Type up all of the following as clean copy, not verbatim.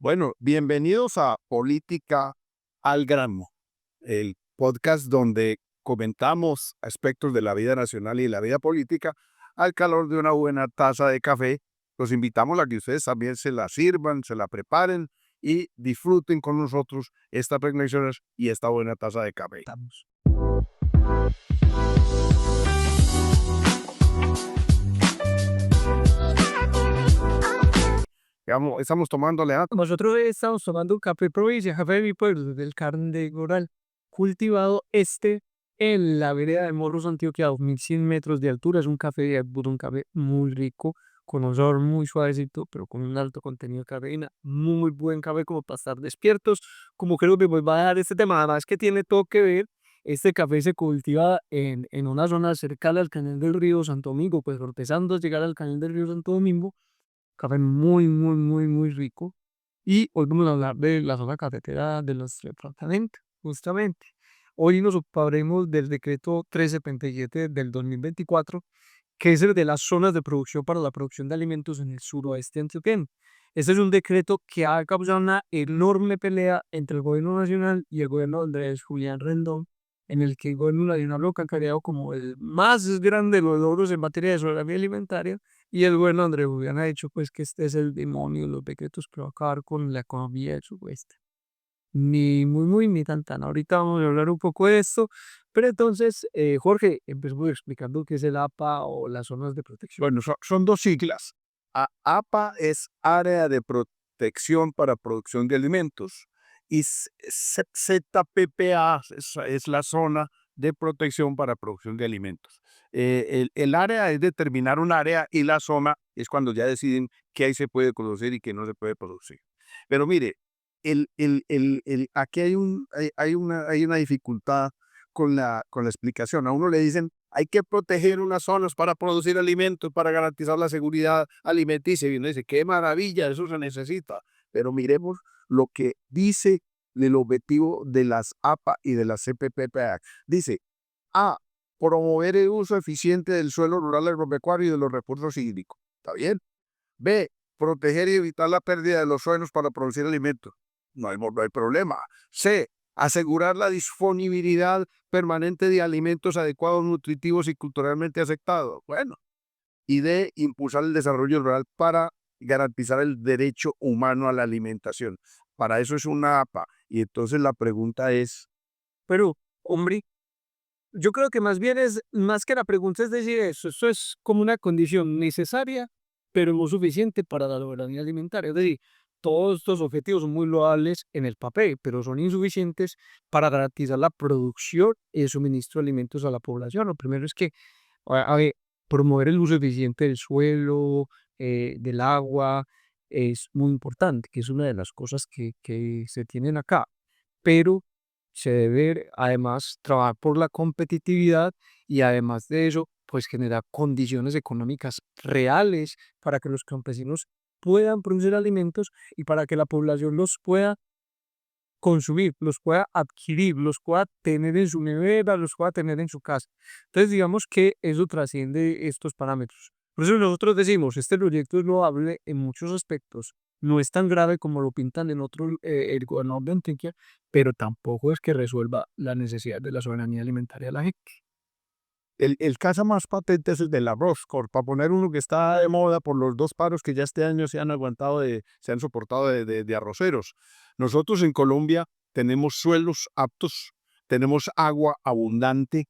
Bueno, bienvenidos a Política al Grano, el podcast donde comentamos aspectos de la vida nacional y la vida política al calor de una buena taza de café. Los invitamos a que ustedes también se la sirvan, se la preparen y disfruten con nosotros estas reflexiones y esta buena taza de café. Estamos. Estamos tomándole a Nosotros estamos tomando café provincia, café de mi pueblo, del Carne Goral, cultivado en la vereda de Morros, Antioquia, a 2100 metros de altura. Es un café de Apure, un café muy rico, con un sabor muy suavecito, pero con un alto contenido de cafeína. Muy buen café como para estar despiertos, como creo que me va a dar este tema. Además que tiene todo que ver. Este café se cultiva en una zona cercana al canal del río Santo Domingo, pues empezando a llegar al canal del río Santo Domingo. Café muy rico. Y hoy vamos a hablar de la zona cafetera de nuestro departamento, justamente. Hoy nos ocuparemos del decreto 377 del 2024, que es el de las zonas de producción para la producción de alimentos en el suroeste antioqueño. Este es un decreto que ha causado una enorme pelea entre el gobierno nacional y el gobierno de Andrés Julián Rendón, en el que el gobierno nacional lo ha cacareado como el más grande de los logros en materia de soberanía alimentaria, y el gobierno de Andrés Julián ha dicho pues que este es el demonio de los decretos que va a acabar con la economía del suroeste. Ni muy ni tan tan. Ahorita vamos a hablar un poco de esto, pero entonces, Jorge, empezamos explicando qué es el APA o las zonas de protección. Bueno, son dos siglas. APA es Área de Protección para Producción de Alimentos y ZPPA es la Zona de Protección para Producción de Alimentos. El área es determinar un área y la zona es cuando ya deciden qué ahí se puede producir y qué no se puede producir. Pero mire, aquí hay una dificultad con la explicación. A uno le dicen hay que proteger unas zonas para producir alimentos, para garantizar la seguridad alimenticia. Y uno dice, qué maravilla, eso se necesita. Pero miremos lo que dice el objetivo de las APA y de las CPPPA. Dice, A, promover el uso eficiente del suelo rural agropecuario y de los recursos hídricos. ¿Está bien? B, proteger y evitar la pérdida de los suelos para producir alimentos. No hay problema. C, asegurar la disponibilidad permanente de alimentos adecuados, nutritivos y culturalmente aceptados. Bueno. Y D, impulsar el desarrollo rural para garantizar el derecho humano a la alimentación. Para eso es una APA. Y entonces la pregunta es, Pero, hombre, yo creo que más bien es, más que la pregunta es decir eso, esto es como una condición necesaria, pero no suficiente para la soberanía alimentaria. Es decir, todos estos objetivos son muy loables en el papel, pero son insuficientes para garantizar la producción y el suministro de alimentos a la población. Lo primero es que, a ver, promover el uso eficiente del suelo, del agua, es muy importante, que es una de las cosas que se tienen acá, pero se debe además trabajar por la competitividad y además de eso, pues generar condiciones económicas reales para que los campesinos puedan producir alimentos y para que la población los pueda consumir, los pueda adquirir, los pueda tener en su nevera, los pueda tener en su casa. Entonces, digamos que eso trasciende estos parámetros. Por eso nosotros decimos, este proyecto es loable en muchos aspectos. No es tan grave como lo pintan en otro, el gobernador de Antioquia, pero tampoco es que resuelva la necesidad de la soberanía alimentaria de la gente. el caso más patente es el del arroz, para poner uno que está de moda por los dos paros que ya este año se han aguantado, se han soportado de arroceros. Nosotros en Colombia tenemos suelos aptos, tenemos agua abundante,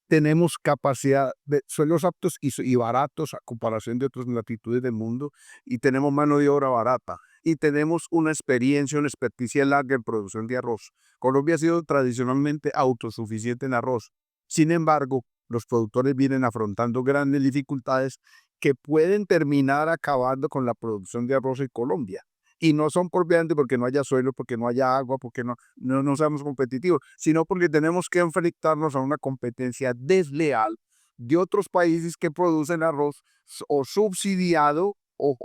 tenemos capacidad de suelos aptos y baratos a comparación de otras latitudes del mundo, y tenemos mano de obra barata, y tenemos una experiencia, una experticia larga en producción de arroz. Colombia ha sido tradicionalmente autosuficiente en arroz. Sin embargo, los productores vienen afrontando grandes dificultades que pueden terminar acabando con la producción de arroz en Colombia. Y no son propiamente porque no haya suelo, porque no haya agua, porque no seamos competitivos, sino porque tenemos que enfrentarnos a una competencia desleal de otros países que producen arroz subsidiado o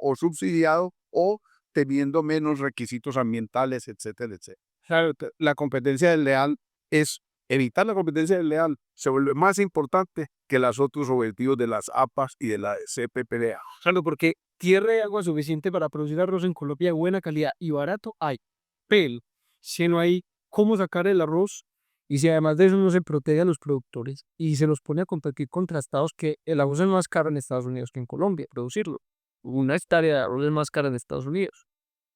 teniendo menos requisitos ambientales, etcétera, etcétera. La competencia desleal es Evitar la competencia desleal se vuelve más importante que los otros objetivos de las APAs y de la CPPDA. Claro, porque tierra y agua suficiente para producir arroz en Colombia de buena calidad y barato hay. Pero si no hay cómo sacar el arroz y si además de eso no se protege a los productores y se los pone a competir contra estados que el arroz es más caro en Estados Unidos que en Colombia, producirlo. Una hectárea de arroz es más cara en Estados Unidos.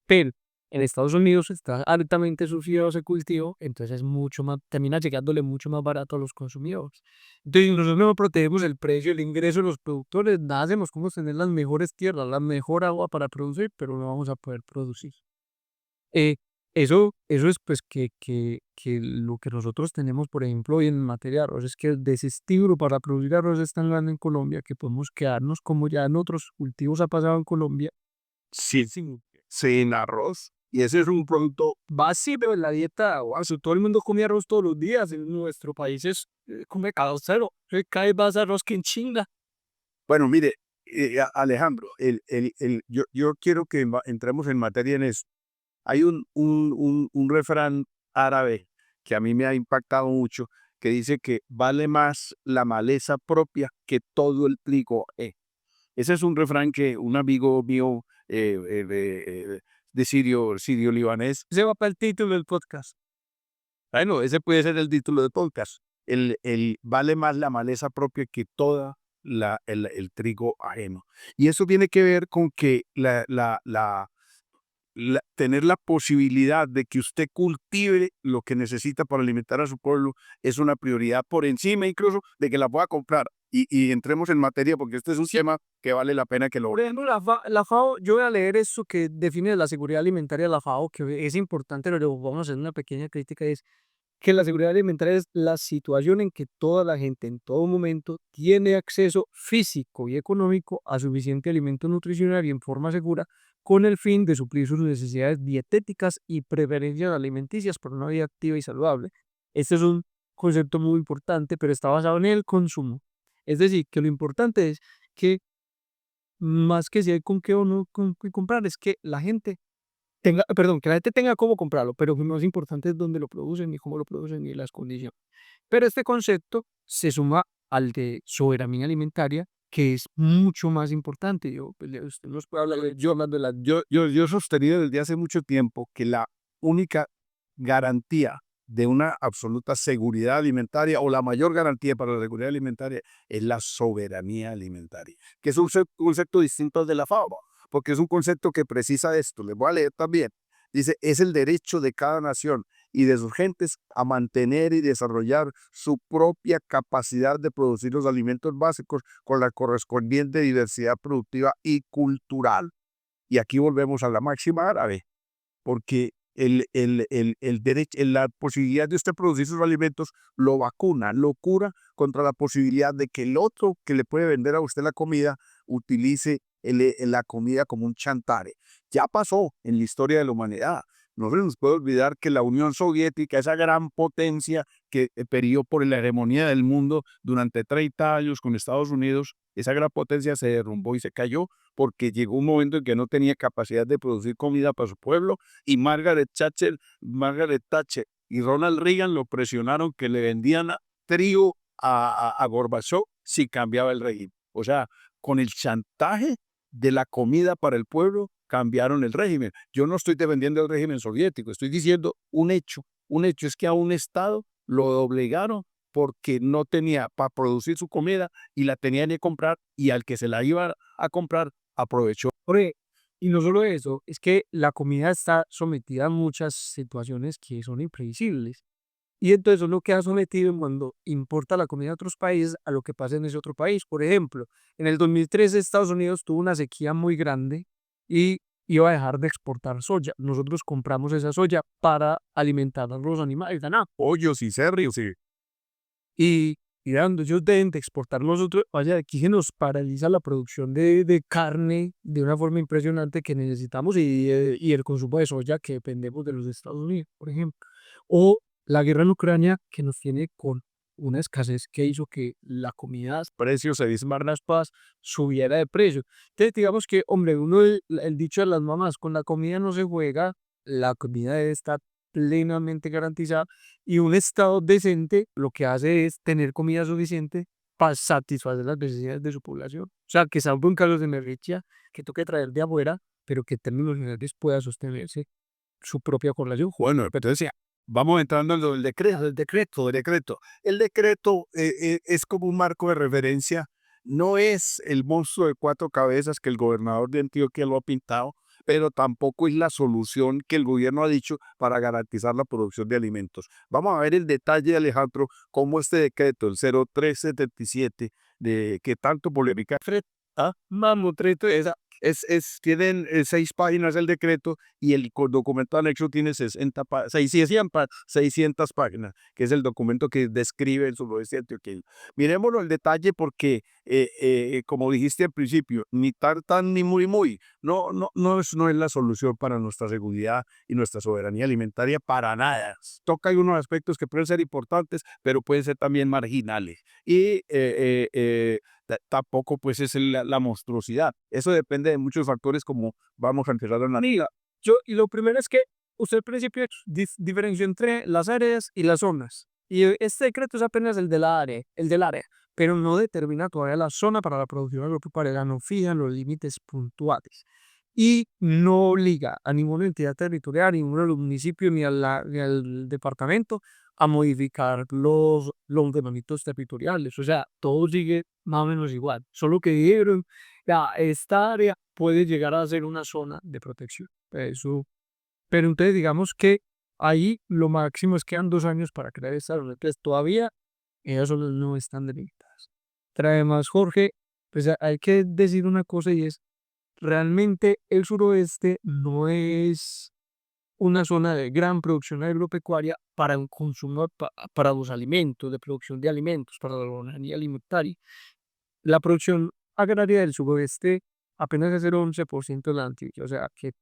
Pero en Estados Unidos está altamente subsidiado ese cultivo, entonces es mucho más, termina llegándole mucho más barato a los consumidores. Entonces, si nosotros no protegemos el precio, el ingreso de los productores, nada hacemos como tener las mejores tierras, la mejor agua para producir, pero no vamos a poder producir. Eh, eso es pues que lo que nosotros tenemos, por ejemplo, hoy en materia de arroz, es que el desestímulo para producir arroz es tan grande en Colombia que podemos quedarnos como ya en otros cultivos ha pasado en Colombia, Sin, sin arroz. Y ese es un producto. va así, pero en la dieta, guau, todo el mundo come arroz todos los días. En nuestro país es come cada cero. Cae más arroz que en China. Bueno, mire, Alejandro, yo quiero que entremos en materia en eso. Hay un refrán árabe que a mí me ha impactado mucho, que dice que vale más la maleza propia que todo el trigo. Ese es un refrán que un amigo mío de sirio-libanés. Se va para el título del podcast. Bueno, ese puede ser el título del podcast. El vale más la maleza propia que toda el trigo ajeno. Y eso tiene que ver con que tener la posibilidad de que usted cultive lo que necesita para alimentar a su pueblo es una prioridad por encima incluso de que la pueda comprar. Y entremos en materia porque este es un tema que vale la pena que lo. Por ejemplo, la FAO, yo voy a leer eso que define la seguridad alimentaria de la FAO, que es importante, pero vamos a hacer una pequeña crítica, es que la seguridad alimentaria es la situación en que toda la gente en todo momento tiene acceso físico y económico a suficiente alimento nutricional y en forma segura con el fin de suplir sus necesidades dietéticas y preferencias alimenticias por una vida activa y saludable. Este es un concepto muy importante, pero está basado en el consumo. Es decir, que lo importante es que más que si hay con qué o no con qué comprar, es que la gente tenga, perdón, que la gente tenga cómo comprarlo, pero lo más importante es dónde lo producen y cómo lo producen y las condiciones. Pero este concepto se suma al de soberanía alimentaria, que es mucho más importante. Yo, pues, usted nos puede hablar de yo hablando de la. Yo he sostenido desde hace mucho tiempo que la única garantía de una absoluta seguridad alimentaria o la mayor garantía para la seguridad alimentaria es la soberanía alimentaria, que es un concepto distinto al de la FAO, porque es un concepto que precisa esto. Les voy a leer también. Dice, es el derecho de cada nación y de sus gentes a mantener y desarrollar su propia capacidad de producir los alimentos básicos con la correspondiente diversidad productiva y cultural. Y aquí volvemos a la máxima árabe, porque el derecho, la posibilidad de usted producir sus alimentos lo vacuna, lo cura contra la posibilidad de que el otro que le puede vender a usted la comida utilice la comida como un chantaje. Ya pasó en la historia de la humanidad. No se nos puede olvidar que la Unión Soviética, esa gran potencia que peleó por la hegemonía del mundo durante 30 años con Estados Unidos, esa gran potencia se derrumbó y se cayó porque llegó un momento en que no tenía capacidad de producir comida para su pueblo y Margaret Thatcher y Ronald Reagan lo presionaron que le vendían trigo a Gorbachev si cambiaba el régimen. O sea, con el chantaje de la comida para el pueblo cambiaron el régimen. Yo no estoy defendiendo el régimen soviético, estoy diciendo un hecho. Un hecho es que a un Estado lo obligaron porque no tenía para producir su comida y la tenía que comprar y al que se la iba a comprar aprovechó. Jorge, y no solo eso, es que la comida está sometida a muchas situaciones que son imprevisibles. Y entonces uno queda sometido cuando importa la comida de otros países a lo que pasa en ese otro país. Por ejemplo, en el 2013 Estados Unidos tuvo una sequía muy grande y iba a dejar de exportar soya. Nosotros compramos esa soya para alimentar a los animales, ganado. Pollos y cerdos, sí. Y dando ellos deben de exportar nosotros, vaya, aquí se nos paraliza la producción de carne de una forma impresionante que necesitamos y el consumo de soya que dependemos de los Estados Unidos, por ejemplo. O la guerra en Ucrania que nos tiene con una escasez que hizo que la comida, precios se disparan las paz, subiera de precio. Entonces digamos que, hombre, el dicho de las mamás, con la comida no se juega, la comida debe estar plenamente garantizada y un estado decente lo que hace es tener comida suficiente para satisfacer las necesidades de su población. O sea, que salvo en casos de emergencia, que toque traer de afuera, pero que en términos generales pueda sostenerse su propia población. Bueno, entonces ya, vamos entrando en lo del decreto, el decreto. El decreto es como un marco de referencia, no es el monstruo de cuatro cabezas que el gobernador de Antioquia lo ha pintado, pero tampoco es la solución que el gobierno ha dicho para garantizar la producción de alimentos. Vamos a ver el detalle, Alejandro, cómo este decreto, el 0377, de que tanto polémica, Mamotreto esa. tienen 6 páginas el decreto y el documento anexo tiene 600 páginas, que es el documento que describe el suroeste antioqueño. Miremoslo el detalle porque, como dijiste al principio, ni tan ni muy muy, no es la solución para nuestra seguridad y nuestra soberanía alimentaria para nada. Toca hay unos aspectos que pueden ser importantes, pero pueden ser también marginales. Y tampoco pues es la monstruosidad. Eso depende de muchos factores como vamos a empezar a analizar. Y lo primero es que usted al principio diferenció entre las áreas y las zonas. Y este decreto es apenas el del área, pero no determina todavía la zona para la producción agropecuaria, no fija los límites puntuales. Y no obliga a ninguna entidad territorial, ni a ninguno de los municipios, ni al departamento a modificar los ordenamientos territoriales. O sea, todo sigue más o menos igual. Solo que dijeron, ya, esta área puede llegar a ser una zona de protección. Eso, pero entonces digamos que ahí lo máximo es que quedan 2 años para crear esta zona. Entonces todavía ellas solo no están delimitadas. Trae más Jorge, pues hay que decir una cosa y es, realmente el suroeste no es una zona de gran producción agropecuaria para un consumo, para los alimentos, de producción de alimentos, para la soberanía alimentaria. La producción agraria del suroeste apenas es el 11% de la Antioquia, o sea, que,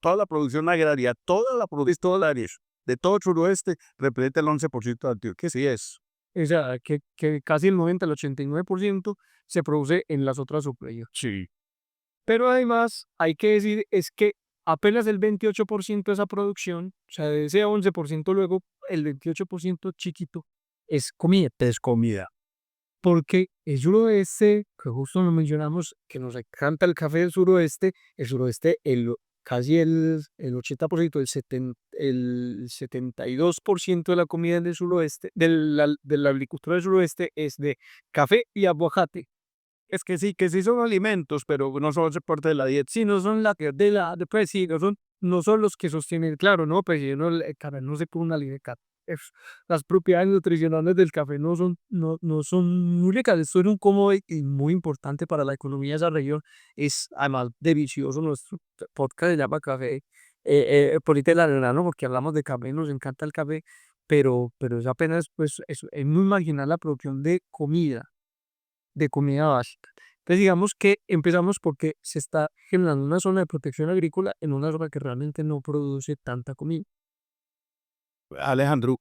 Toda la producción agraria, todas las áreas de todo el suroeste representa el 11% de Antioquia. Sí es. o sea, que casi el 90, el 89% se produce en las otras subregiones. Sí. Pero además, hay que decir, es que apenas el 28% de esa producción, o sea, de ese 11% luego, el 28% chiquito, es comida. Es comida. Porque el suroeste, que justo lo mencionamos, que nos encanta el café del suroeste, el suroeste, casi el 80%, el 72% de la comida del suroeste, de la agricultura del suroeste, es de café y aguacate. Es que sí son alimentos, pero no son parte de la dieta. Sí, no son la que pues sí, no son los que sostienen, claro, no, pues si no, el café no se pone una libre. Las propiedades nutricionales del café no son muy ricas. Esto es un cómodo y muy importante para la economía de esa región. Es además delicioso. Nuestro podcast se llama Café por ahí de la arena, ¿no? Porque hablamos de café, nos encanta el café, pero es apenas, pues, es muy marginal la producción de comida básica. Entonces digamos que empezamos porque se está generando una zona de protección agrícola en una zona que realmente no produce tanta comida. Alejandro,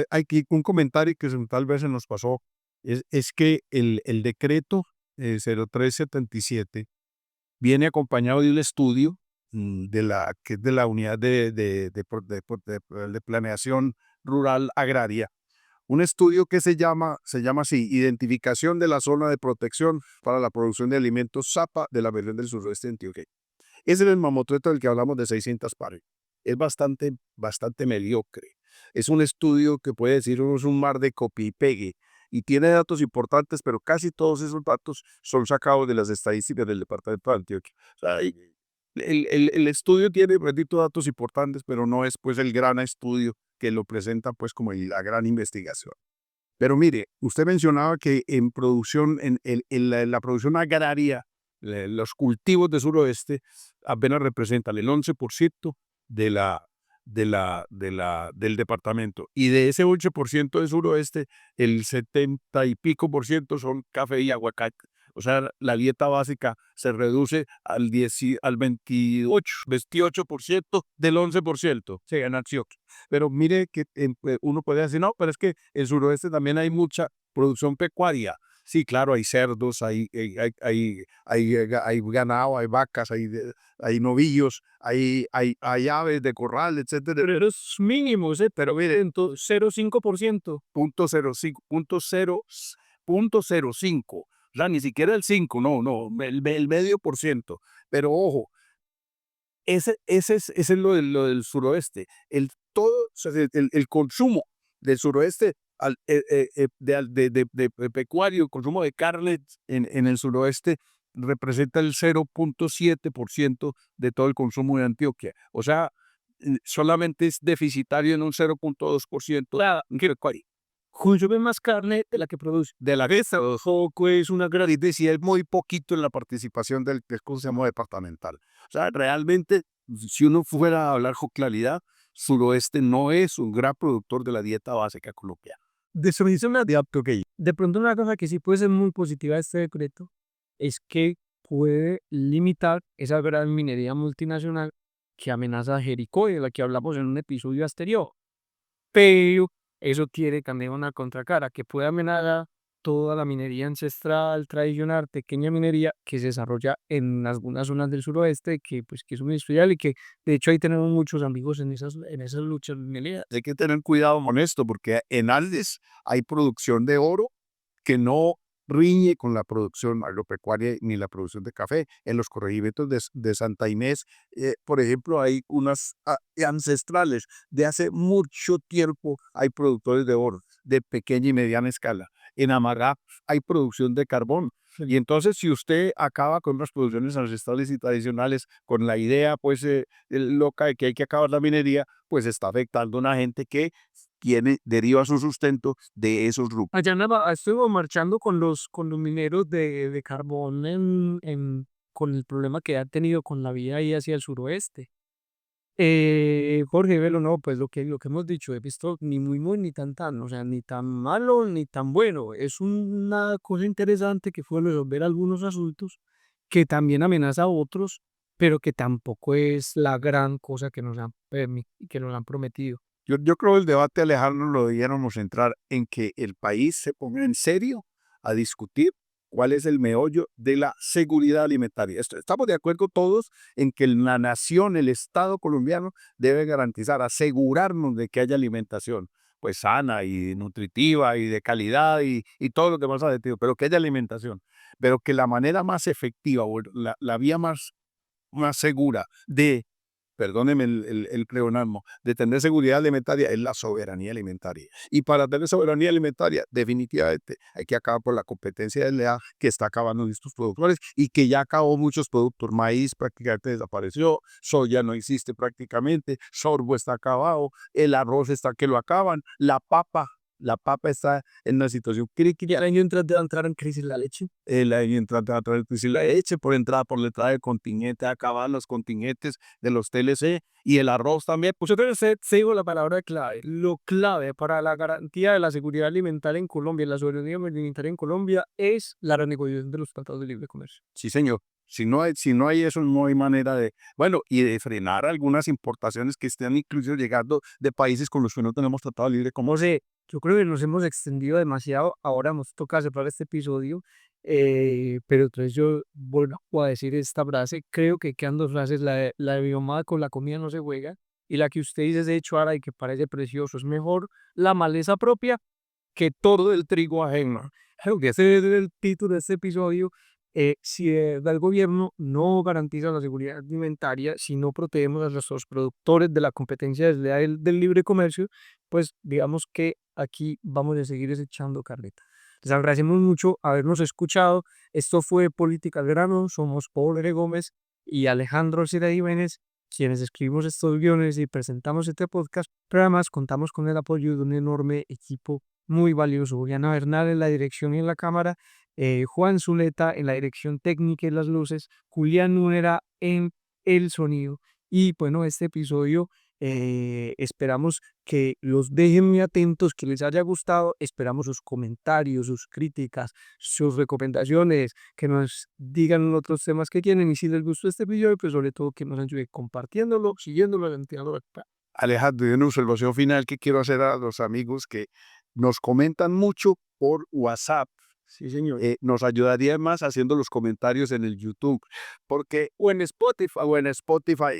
hay aquí un comentario que tal vez se nos pasó, es que el decreto 0377 viene acompañado de un estudio que es de la unidad de planeación rural agraria, un estudio que se llama así, Identificación de la Zona de Protección para la Producción de Alimentos ZAPA de la región del suroeste de Antioquia. Ese es el mamotreto del que hablamos de 600 páginas. Es bastante mediocre. Es un estudio que puede decir uno es un mar de copia y pegue y tiene datos importantes, pero casi todos esos datos son sacados de las estadísticas del departamento de Antioquia. O sea, el estudio tiene, repito, datos importantes, pero no es pues el gran estudio que lo presenta pues como la gran investigación. Pero mire, usted mencionaba que en producción, en la producción agraria, los cultivos de suroeste apenas representan el 11% de del departamento. Y de ese 8% de suroeste, el 70 y pico por ciento son café y aguacate. O sea, la dieta básica se reduce al 28% del 11%, se gana acción. Pero mire que uno puede decir, no, pero es que en suroeste también hay mucha producción pecuaria. Sí, claro, hay cerdos, hay ganado, hay vacas, hay novillos, hay aves de corral, etcétera. Pero esos mínimos, pero mire, 0,05%. Punto cero cinco, o sea, ni siquiera el 5, no, no, el medio por ciento. Pero ojo, ese es lo del suroeste. O sea, el consumo del suroeste de pecuario, el consumo de carne en el suroeste representa el 0,7% de todo el consumo de Antioquia. O sea, solamente es deficitario en un 0,2% Claro, que pecuario. consume más carne de la que produce. De la vez, tampoco es una gran idea, si es muy poquito en la participación del Consejo Departamental. O sea, realmente, si uno fuera a hablar con claridad, suroeste no es un gran productor de la dieta básica colombiana. De pronto una cosa que sí puede ser muy positiva de este decreto es que puede limitar esa gran minería multinacional que amenaza a Jericó y de la que hablamos en un episodio anterior. Pero eso tiene también una contracara que puede amenazar toda la minería ancestral, tradicional, pequeña minería que se desarrolla en algunas zonas del suroeste, que es muy estudial y que de hecho ahí tenemos muchos amigos en esas luchas de minería. Hay que tener cuidado con esto, porque en Andes hay producción de oro que no riñe con la producción agropecuaria ni la producción de café. En los corregimientos de Santa Inés, por ejemplo, hay unas ancestrales de hace mucho tiempo, hay productores de oro de pequeña y mediana escala. En Amará hay producción de carbón. Y entonces, si usted acaba con unas producciones ancestrales y tradicionales con la idea, pues, loca de que hay que acabar la minería, pues está afectando a una gente que deriva su sustento de esos rubros. Allá estuvo marchando con los mineros de carbón con el problema que ha tenido con la vía ahí hacia el suroeste. Jorge Velo, no, pues lo que hemos dicho, he visto ni muy muy ni tan tan, o sea, ni tan malo ni tan bueno. Es una cosa interesante que fue resolver algunos asuntos que también amenaza a otros, pero que tampoco es la gran cosa que nos han prometido. Yo creo el debate, Alejandro, lo debiéramos entrar en que el país se ponga en serio a discutir cuál es el meollo de la seguridad alimentaria. Estamos de acuerdo todos en que la nación, el Estado colombiano, debe garantizar, asegurarnos de que haya alimentación, pues sana y nutritiva y de calidad y todo lo demás aditivo, pero que haya alimentación. Pero que la manera más efectiva o la vía más segura de, perdóneme el pleonasmo, de tener seguridad alimentaria es la soberanía alimentaria. Y para tener soberanía alimentaria, definitivamente hay que acabar por la competencia desleal que está acabando en estos productores y que ya acabó muchos productos. Maíz prácticamente desapareció, soya no existe prácticamente, sorgo está acabado, el arroz está que lo acaban, la papa está en una situación crítica. Y el año entrante va a entrar en crisis la leche. El año entrante va a traer crisis la leche por la entrada del contingente, acaban los contingentes de los TLC y el arroz también. Pues entonces se dijo la palabra clave. Lo clave para la garantía de la seguridad alimentaria en Colombia, la soberanía alimentaria en Colombia, es la renegociación de los tratados de libre comercio. Sí, señor. Si no hay eso, no hay manera de, bueno, y de frenar algunas importaciones que estén incluso llegando de países con los que no tenemos tratado de libre comercio. José, yo creo que nos hemos extendido demasiado. Ahora nos toca cerrar este episodio. Pero entonces yo vuelvo a decir esta frase. Creo que quedan dos frases. La de mi mamá: con la comida no se juega. Y la que usted dice de hecho ahora y que parece precioso: es mejor la maleza propia que todo el trigo ajeno. Creo que ese es el título de este episodio. Si el gobierno no garantiza la seguridad alimentaria, si no protegemos a nuestros productores de la competencia desleal del libre comercio, pues digamos que aquí vamos a seguir desechando carreta. Les agradecemos mucho habernos escuchado. Esto fue Política al Grano. Somos Paul R. Gómez y Alejandro Sira Jiménez, quienes escribimos estos guiones y presentamos este podcast, pero además contamos con el apoyo de un enorme equipo muy valioso: Juliana Bernal en la dirección y en la cámara, Juan Zuleta en la dirección técnica y las luces, Julián Núñez en el sonido. Y bueno, este episodio esperamos que los dejen muy atentos, que les haya gustado. Esperamos sus comentarios, sus críticas, sus recomendaciones, que nos digan otros temas que quieren. Y si les gustó este video, pues sobre todo que nos ayude compartiéndolo, siguiéndolo, alentando. Alejandro, y una observación final que quiero hacer a los amigos que nos comentan mucho por WhatsApp Sí, señor. Nos ayudaría más haciendo los comentarios en el YouTube, porque O en Spotify. o en Spotify,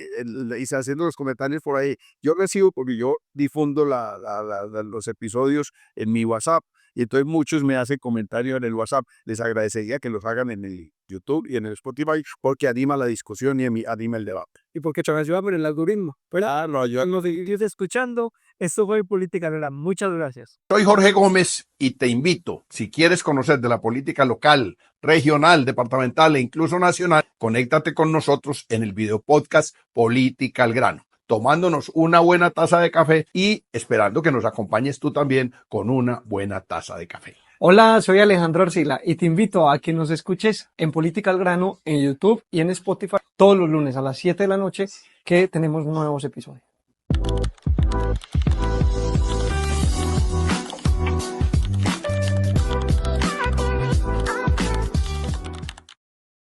y haciendo los comentarios por ahí. Yo recibo, porque yo difundo los episodios en mi WhatsApp, y entonces muchos me hacen comentarios en el WhatsApp. Les agradecería que los hagan en el YouTube y en el Spotify, porque anima la discusión y anima el debate. Y porque te ayuda por el algoritmo. Pero Lo ayuda. nos seguís escuchando. Esto fue Política Real. Muchas gracias. Soy Jorge Gómez y te invito, si quieres conocer de la política local, regional, departamental e incluso nacional, conéctate con nosotros en el video podcast Política al Grano, tomándonos una buena taza de café y esperando que nos acompañes tú también con una buena taza de café. Hola, soy Alejandro Arcila y te invito a que nos escuches en Política al Grano en YouTube y en Spotify todos los lunes a las 7 de la noche que tenemos nuevos episodios.